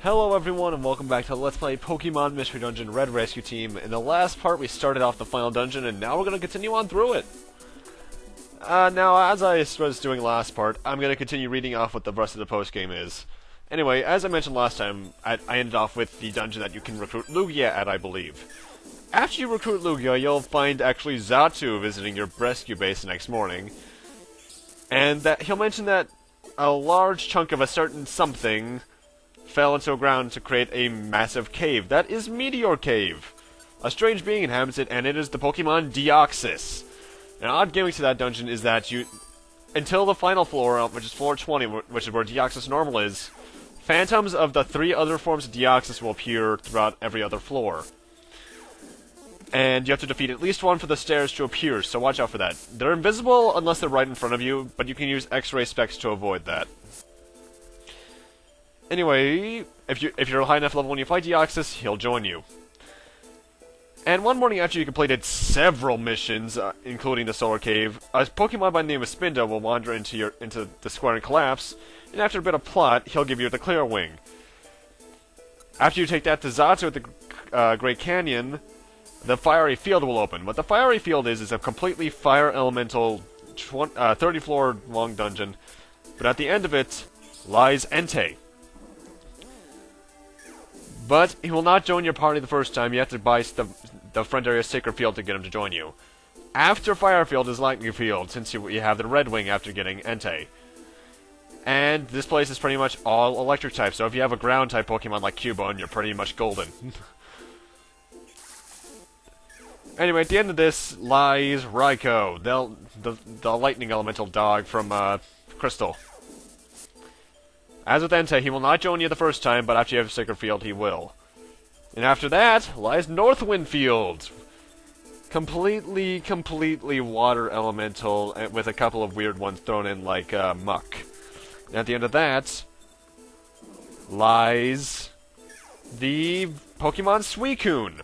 Hello everyone and welcome back to Let's Play Pokemon Mystery Dungeon Red Rescue Team. In the last part we started off the final dungeon and now we're going to continue on through it. Now as I was doing last part, I'm going to continue reading off what the rest of the post-game is. Anyway, as I mentioned last time, I ended off with the dungeon that you can recruit Lugia at, I believe. After you recruit Lugia, you'll find actually Xatu visiting your rescue base the next morning. And that he'll mention that a large chunk of a certain something fell into the ground to create a massive cave. That is Meteor Cave. A strange being inhabits it, and it is the Pokemon Deoxys. An odd gimmick to that dungeon is that until the final floor, which is floor 20, which is where Deoxys normal is, phantoms of the 3 other forms of Deoxys will appear throughout every other floor. And you have to defeat at least one for the stairs to appear, so watch out for that. They're invisible unless they're right in front of you, but you can use X-ray specs to avoid that. Anyway, if you're a high enough level when you fight Deoxys, he'll join you. And one morning after you completed several missions, including the Solar Cave, a Pokemon by the name of Spinda will wander into the square and collapse, and after a bit of plot, he'll give you the Clear Wing. After you take that to Xatu at the Great Canyon, the Fiery Field will open. What the Fiery Field is a completely fire elemental 30-floor long dungeon, but at the end of it lies Entei. But he will not join your party the first time. You have to buy the front area Sacred Field to get him to join you. After Fire Field is Lightning Field, since you have the Red Wing after getting Entei. And this place is pretty much all electric type, so if you have a ground type Pokemon like Cubone, you're pretty much golden. Anyway, at the end of this lies Raikou, the lightning elemental dog from Crystal. As with Entei, he will not join you the first time, but after you have Sacred Field, he will. And after that lies Northwind Field. Completely water elemental, with a couple of weird ones thrown in like muck. And at the end of that lies the Pokemon Suicune.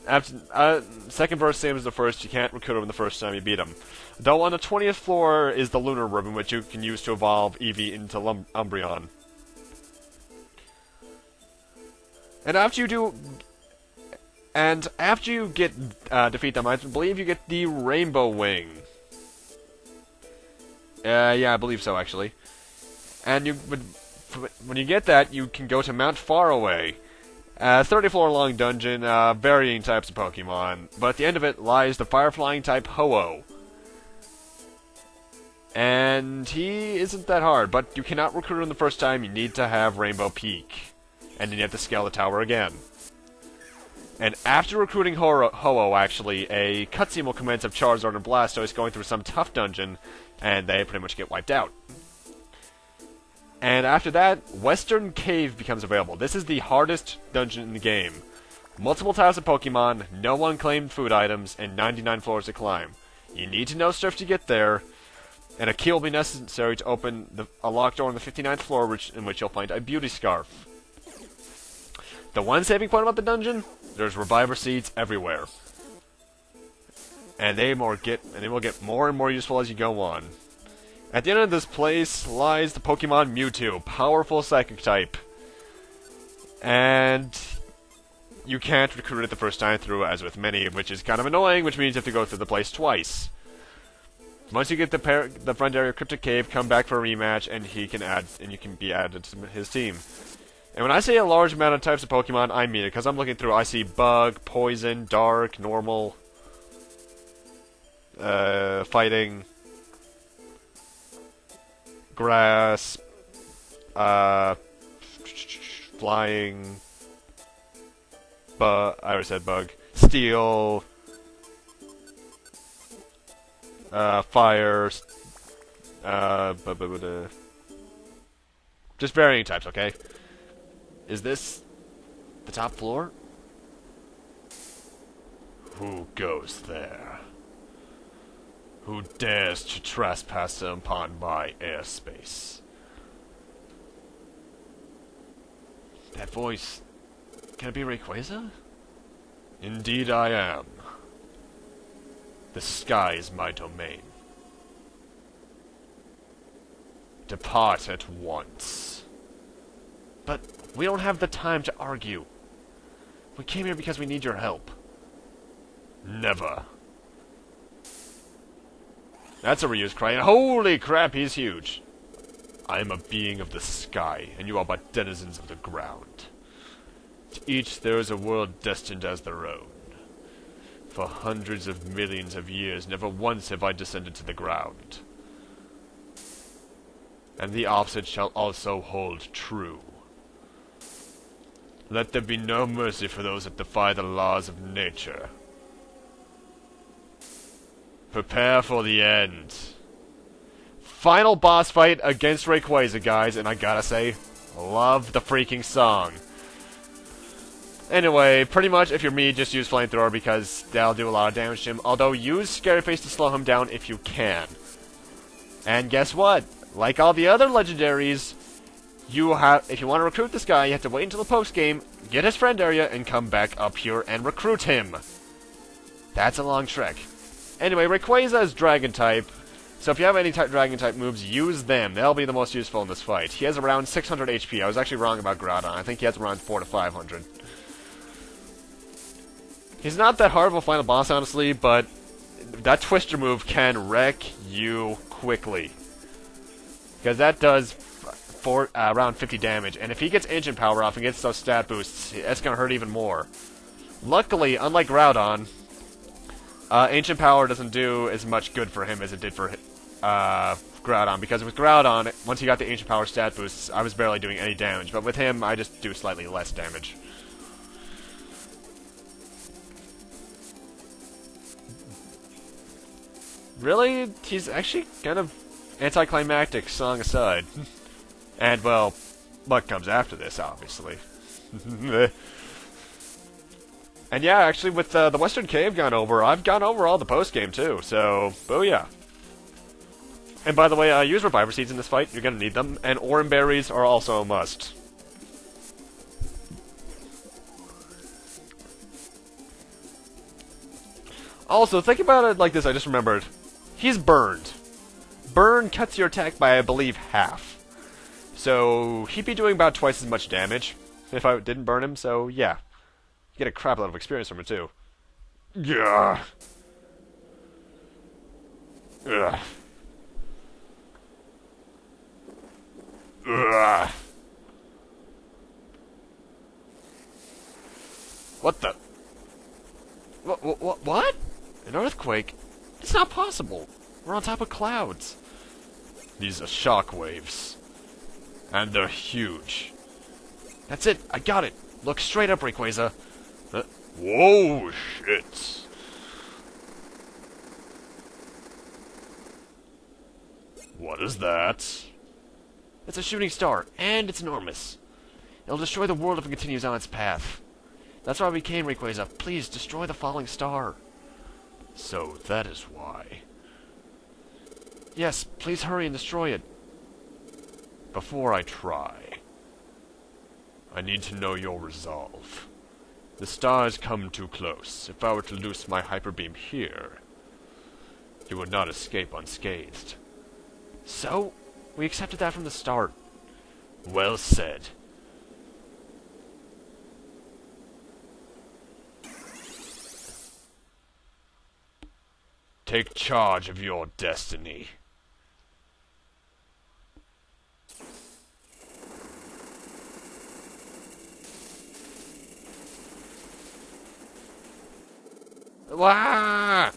After, second verse, same as the first, you can't recruit him the first time you beat him. Though on the 20th floor is the Lunar Ribbon, which you can use to evolve Eevee into Umbreon. And after you defeat them, I believe you get the Rainbow Wing. Yeah, I believe so, actually. And when you get that, you can go to Mount Faraway. 30-floor long dungeon, varying types of Pokemon, but at the end of it lies the Fire-Flying type Ho-Oh. And he isn't that hard, but you cannot recruit him the first time, you need to have Rainbow Peak. And then you have to scale the tower again. And after recruiting Ho-Oh, actually, a cutscene will commence of Charizard and Blastoise going through some tough dungeon, and they pretty much get wiped out. And after that, Western Cave becomes available. This is the hardest dungeon in the game. Multiple types of Pokemon, no unclaimed food items, and 99 floors to climb. You need to know Surf to get there, and a key will be necessary to open a locked door on the 59th floor, in which you'll find a Beauty Scarf. The one saving point about the dungeon? There's Reviver Seeds everywhere. And they will get more and more useful as you go on. At the end of this place lies the Pokemon Mewtwo, powerful Psychic type. And you can't recruit it the first time through, as with many, which is kind of annoying, which means you have to go through the place twice. Once you get the front area Cryptic Cave, come back for a rematch, and you can be added to his team. And when I say a large amount of types of Pokemon, I mean it, because I'm looking through, I see Bug, Poison, Dark, Normal, Fighting, Grass, Flying, I already said Bug, Steel, Fire, just varying types, okay? Is this the top floor? Who goes there? Who dares to trespass upon my airspace? That voice... Can it be Rayquaza? Indeed I am. The sky is my domain. Depart at once. But We don't have the time to argue. We came here because we need your help. Never. That's a reused cry, and holy crap, he's huge. I am a being of the sky, and you are but denizens of the ground. To each there is a world destined as their own. For hundreds of millions of years, never once have I descended to the ground. And the opposite shall also hold true. Let there be no mercy for those that defy the laws of nature. Prepare for the end. Final boss fight against Rayquaza, guys, and I gotta say, love the freaking song. Anyway, pretty much, if you're me, just use Flamethrower because that'll do a lot of damage to him. Although, use Scary Face to slow him down if you can. And guess what? Like all the other legendaries, if you want to recruit this guy, you have to wait until the post-game, get his friend area, and come back up here and recruit him. That's a long trek. Anyway, Rayquaza is Dragon-type, so if you have any Dragon-type moves, use them. They'll be the most useful in this fight. He has around 600 HP. I was actually wrong about Groudon. I think he has around 400 to 500. He's not that hard of a final boss, honestly, but that Twister move can wreck you quickly. Because that does around 50 damage, and if he gets Ancient Power off and gets those stat boosts, that's going to hurt even more. Luckily, unlike Groudon, Ancient Power doesn't do as much good for him as it did for Groudon, because with Groudon, once he got the Ancient Power stat boosts, I was barely doing any damage, but with him, I just do slightly less damage. Really? He's actually kind of anticlimactic, song aside. And, well, what comes after this, obviously. And yeah, actually, with the Western Cave gone over, I've gone over all the post-game, too, so, booyah. And by the way, use Reviver Seeds in this fight, you're gonna need them, and Oran Berries are also a must. Also, think about it like this, I just remembered. He's burned. Burn cuts your attack by, I believe, half. So, he'd be doing about twice as much damage if I didn't burn him, so yeah. You get a crap load of experience from it, too. Yeah. Ugh. Ugh. What the? What? An earthquake? It's not possible. We're on top of clouds. These are shockwaves. And they're huge. That's it. I got it. Look straight up, Rayquaza. Whoa, shit. What is that? It's a shooting star, and it's enormous. It'll destroy the world if it continues on its path. That's why we came, Rayquaza. Please, destroy the falling star. So that is why. Yes, please hurry and destroy it. Before I try, I need to know your resolve. The star has come too close. If I were to loose my hyper beam here, you would not escape unscathed. So, we accepted that from the start. Well said. Take charge of your destiny. Wah!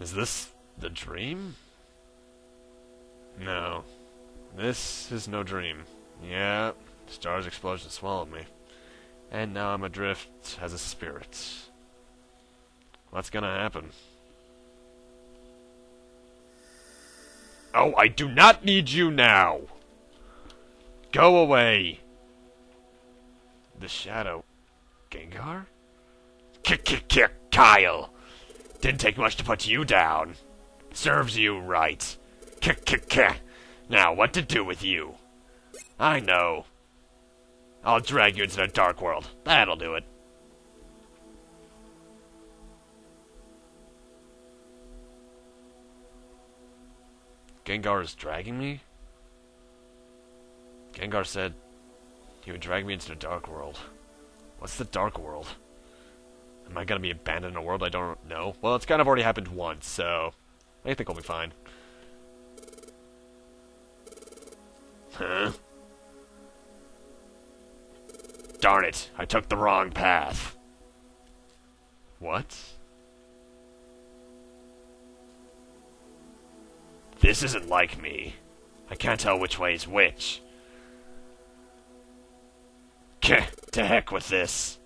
Is this the dream? No. This is no dream. Yeah, star's explosion swallowed me. And now I'm adrift as a spirit. What's gonna happen? Oh, I do not need you now! Go away! The shadow. Gengar? Kyle! Didn't take much to put you down. Serves you right. Now, what to do with you? I know. I'll drag you into the Dark World. That'll do it. Gengar is dragging me? Gengar said he would drag me into the Dark World. What's the Dark World? Am I gonna be abandoned in a world I don't know? Well, it's kind of already happened once, so I think we'll be fine. Huh? Darn it, I took the wrong path. What? This isn't like me. I can't tell which way is which. To heck with this.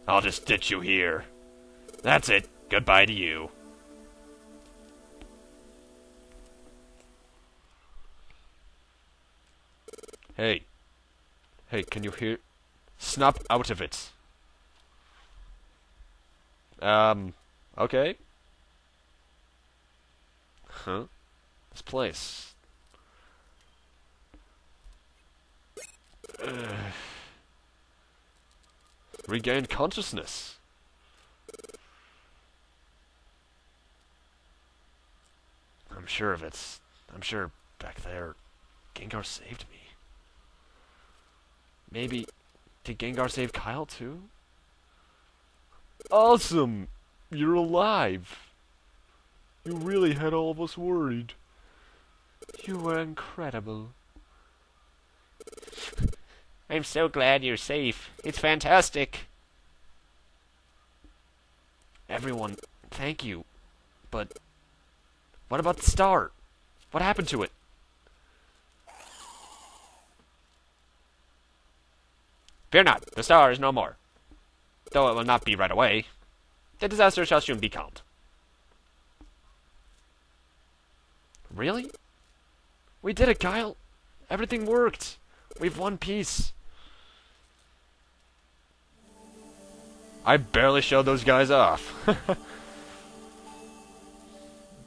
I'll just ditch you here. That's it. Goodbye to you. Hey. Hey, can you hear? Snap out of it. Okay. Huh? This place. Regained consciousness. I'm sure of it. I'm sure back there, Gengar saved me. Maybe, did Gengar save Kyle too? Awesome! You're alive! You really had all of us worried. You were incredible. I'm so glad you're safe. It's fantastic. Everyone, thank you. But what about the star? What happened to it? Fear not, the star is no more. Though it will not be right away. The disaster shall soon be calmed. Really? We did it, Kyle! Everything worked! We've won peace. I barely showed those guys off.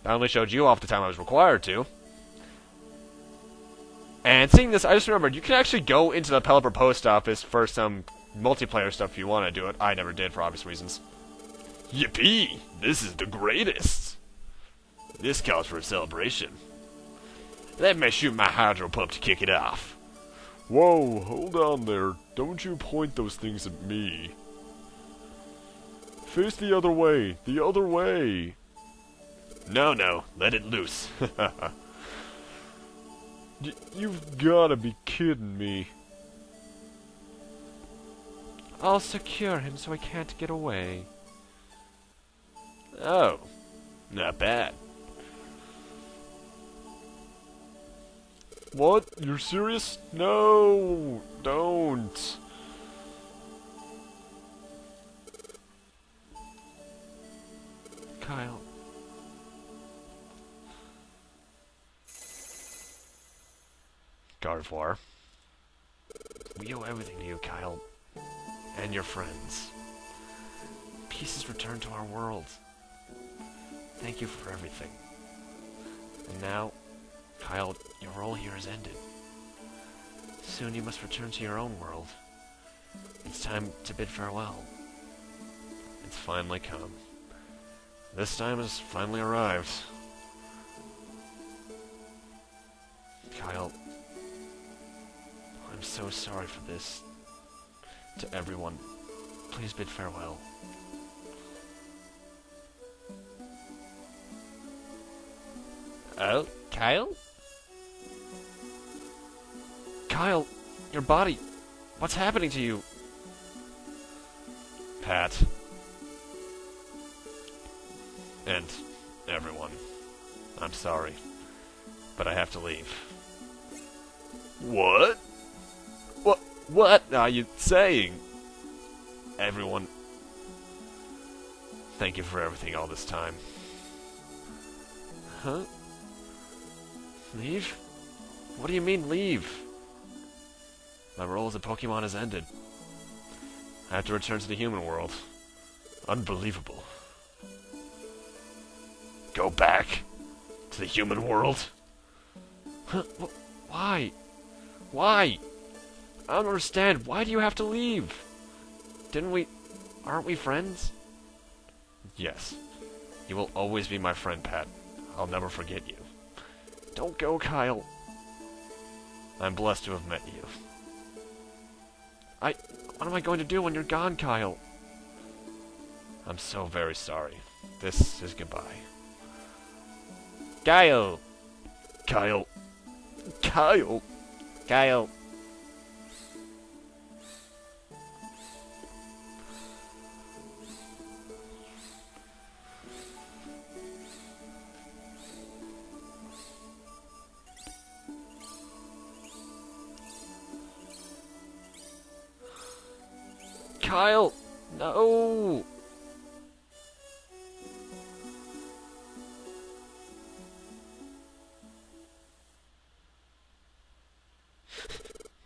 I only showed you off the time I was required to. And seeing this, I just remembered, you can actually go into the Pelipper post office for some multiplayer stuff if you want to do it. I never did, for obvious reasons. Yippee! This is the greatest! This calls for a celebration. Let me shoot my hydro pump to kick it off. Whoa, hold on there. Don't you point those things at me. Face the other way. The other way. No, let it loose. You've gotta be kidding me. I'll secure him so he can't get away. Oh, not bad. What? You're serious? No, don't. Kyle. Gardevoir. We owe everything to you, Kyle. And your friends. Peace has returned to our world. Thank you for everything. And now, Kyle, your role here has ended. Soon you must return to your own world. It's time to bid farewell. It's finally come. This time has finally arrived. Kyle, I'm so sorry for this. To everyone, please bid farewell. Oh, Kyle? Kyle, your body. What's happening to you? Pat. And everyone. I'm sorry. But I have to leave. What? What are you saying? Everyone. Thank you for everything all this time. Huh? Leave? What do you mean, leave? My role as a Pokemon has ended. I have to return to the human world. Unbelievable. Go back to the human world? Huh? Why? Why? I don't understand. Why do you have to leave? Aren't we friends? Yes. You will always be my friend, Pat. I'll never forget you. Don't go, Kyle. I'm blessed to have met you. What am I going to do when you're gone, Kyle? I'm so very sorry. This is goodbye. Kyle! Kyle. Kyle! Kyle! Kyle! No!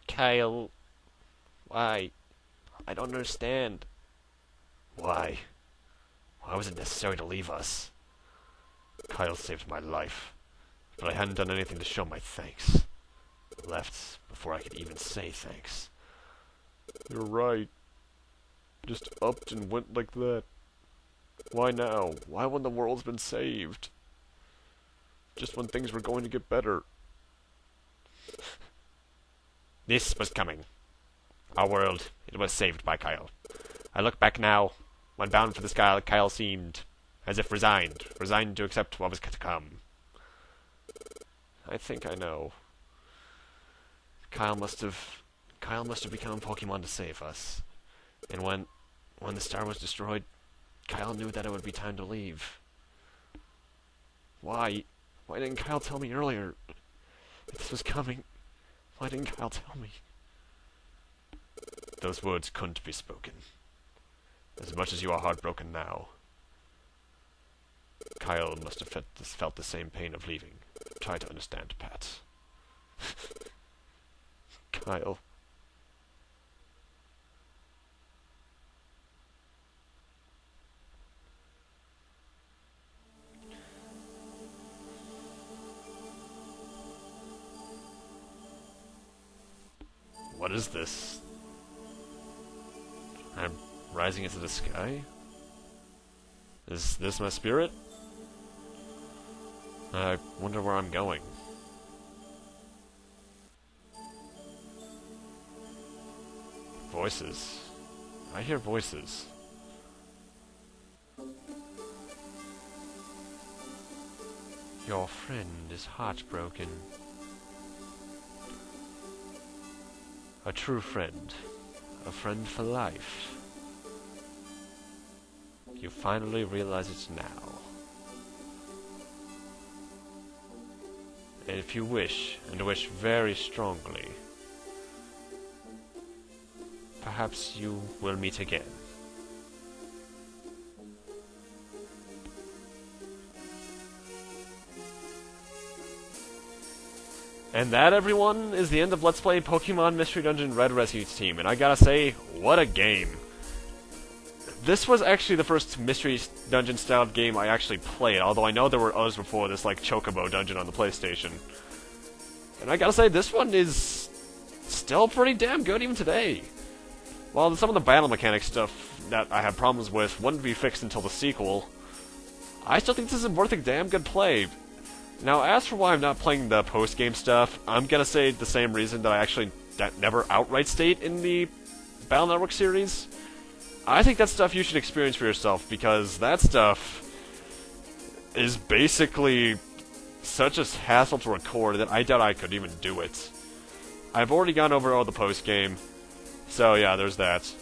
Kyle. Why? I don't understand. Why? Why was it necessary to leave us? Kyle saved my life, but I hadn't done anything to show my thanks. I left before I could even say thanks. You're right. Just upped and went like that. Why now? Why when the world's been saved? Just when things were going to get better. This was coming. Our world, it was saved by Kyle. I look back now, when bound for the sky, Kyle seemed as if resigned to accept what was to come. I think I know. Kyle must have become Pokemon to save us. And when the star was destroyed, Kyle knew that it would be time to leave. Why? Why didn't Kyle tell me earlier? If this was coming, why didn't Kyle tell me? Those words couldn't be spoken. As much as you are heartbroken now, Kyle must have felt the same pain of leaving. Try to understand, Pat. Kyle. What is this? I'm rising into the sky? Is this my spirit? I wonder where I'm going. Voices. I hear voices. Your friend is heartbroken. A true friend. A friend for life. You finally realize it now. And if you wish, and wish very strongly, perhaps you will meet again. And that, everyone, is the end of Let's Play Pokemon Mystery Dungeon Red Rescue Team, and I gotta say, what a game. This was actually the first Mystery Dungeon styled game I actually played, although I know there were others before this, like Chocobo Dungeon on the PlayStation. And I gotta say, this one is still pretty damn good even today. While some of the battle mechanic stuff that I had problems with wouldn't be fixed until the sequel, I still think this is worth a damn good play. Now, as for why I'm not playing the post-game stuff, I'm gonna say the same reason that I actually never outright state in the Battle Network series. I think that stuff you should experience for yourself, because that stuff is basically such a hassle to record that I doubt I could even do it. I've already gone over all the post-game, so yeah, there's that.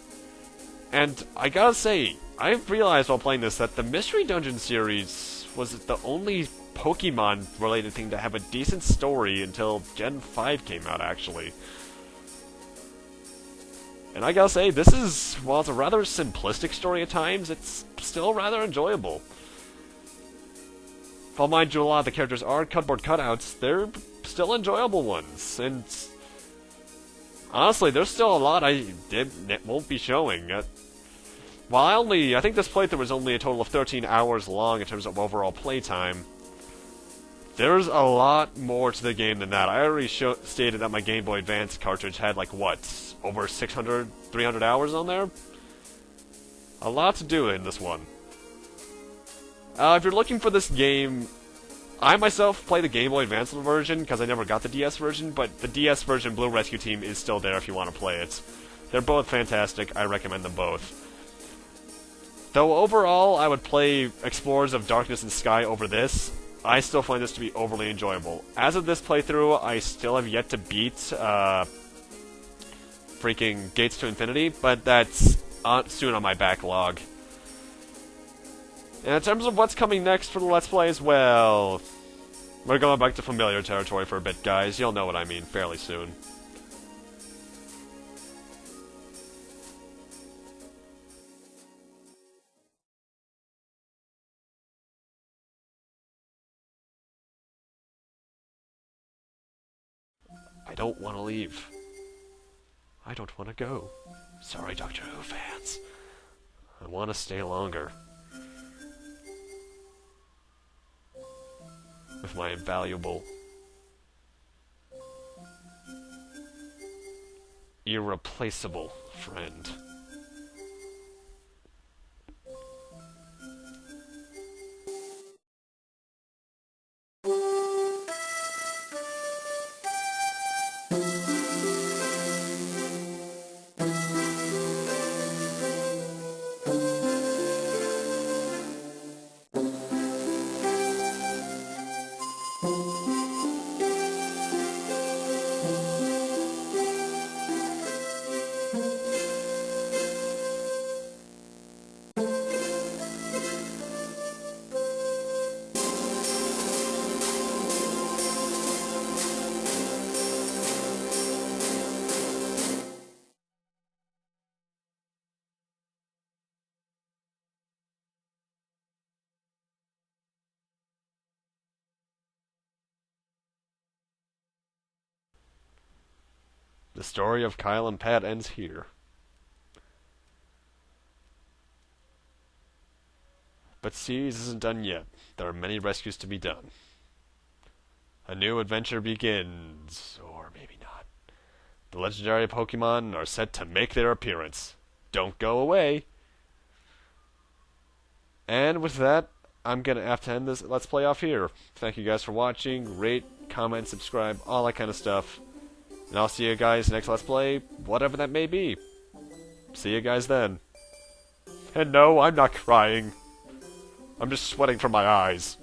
And I gotta say, I've realized while playing this that the Mystery Dungeon series was the only Pokemon-related thing to have a decent story until Gen 5 came out, actually. And I gotta say, this is, while it's a rather simplistic story at times, it's still rather enjoyable. While mind you, a lot of the characters are cardboard cutouts, they're still enjoyable ones, and honestly, there's still a lot I won't be showing. While I think this playthrough was only a total of 13 hours long in terms of overall playtime, There's a lot more to the game than that. I already stated that my Game Boy Advance cartridge had, like, what, over 600, 300 hours on there? A lot to do in this one. If you're looking for this game, I myself play the Game Boy Advance version, because I never got the DS version, but the DS version Blue Rescue Team is still there if you want to play it. They're both fantastic, I recommend them both. Though overall, I would play Explorers of Darkness and Sky over this, I still find this to be overly enjoyable. As of this playthrough, I still have yet to beat, freaking Gates to Infinity, but that's soon on my backlog. And in terms of what's coming next for the Let's Plays, well, we're going back to familiar territory for a bit, guys. You'll know what I mean fairly soon. I don't want to leave. I don't want to go. Sorry, Doctor Who fans. I want to stay longer. With my invaluable, irreplaceable friend. The story of Kyle and Pat ends here. But Series isn't done yet. There are many rescues to be done. A new adventure begins, or maybe not. The legendary Pokemon are set to make their appearance. Don't go away! And with that, I'm gonna have to end this Let's Play off here. Thank you guys for watching. Rate, comment, subscribe, all that kind of stuff. And I'll see you guys next Let's Play, whatever that may be. See you guys then. And no, I'm not crying. I'm just sweating from my eyes.